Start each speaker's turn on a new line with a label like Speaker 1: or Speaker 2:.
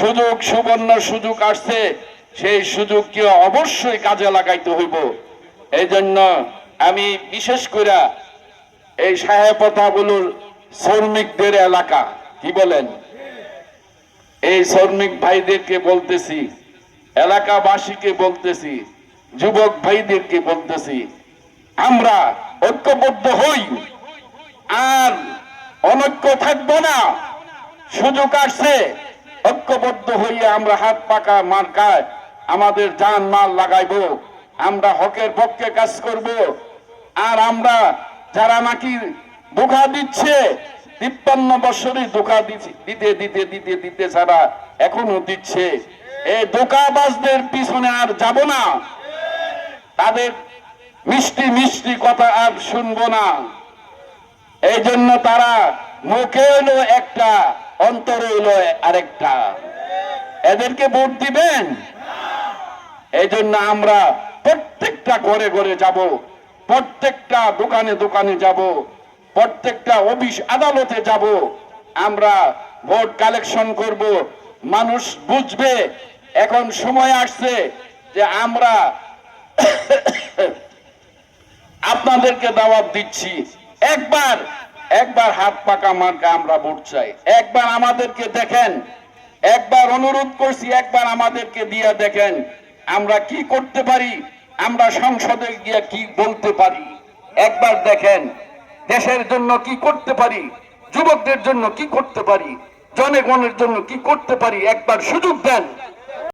Speaker 1: সুযোগ সুবর্ণ সুযোগ আসছে, সেই সুযোগকে অবশ্যই কাজে লাগাইতে হইব। এই জন্য আমি বিশেষ করে এই সাহেবপাতাগুলোর শ্রমিকদের এলাকা, কি বলেন, এই শ্রমিক ভাইদেরকে বলতেছি, এলাকাবাসীকে বলতেছি, যুবক ভাইদেরকে বলতেছি, আমরা ঐক্যবদ্ধ হই, আর অনৈক্য থাকবো না। সুযোগ আসছে, ঐক্যবদ্ধ হইয়া আমরা হাত পাকা মার্কায় আমাদের জান মাল লাগাইবো, আমরা হকের পক্ষে কাজ করব। আর আমরা যারা নাকি ধোঁকা দিচ্ছে, 53 বছরই ধোঁকা দিতে দিতে দিতে দিতে যারা এখনো দিচ্ছে, এই ধোঁকাবাজদের পিছনে আর যাব না, তাদের মিষ্টি মিষ্টি কথা আর শুনবো না। এই জন্য তারা মুখে হইলো একটা, অন্তরে হইলো আরেকটা। এদেরকে ভোট দিবেন? এই জন্য আমরা প্রত্যেকটা ঘরে ঘরে যাব, প্রত্যেকটা দোকানে দোকানে যাব, প্রত্যেকটা অফিস আদালতে যাব। আমরা ভোট কালেকশন করব, মানুষ বুঝবে এখন সময় আসছে যে আমরা আপনাদেরকে দাওয়াত দিচ্ছি, একবার হাত পাকা মার্কা আমরা ভোট চাই। একবার আমাদেরকে দেখেন, একবার অনুরোধ করছি, একবার আমাদেরকে দিয়ে দেখেন আমরা কি করতে পারি, আমরা সংসদে গিয়ে কি বলতে পারি। একবার দেখেন দেশের জন্য কি করতে পারি, যুবকদের জন্য কি করতে পারি, জনগণের জন্য কি করতে পারি। একবার সুযোগ দেন।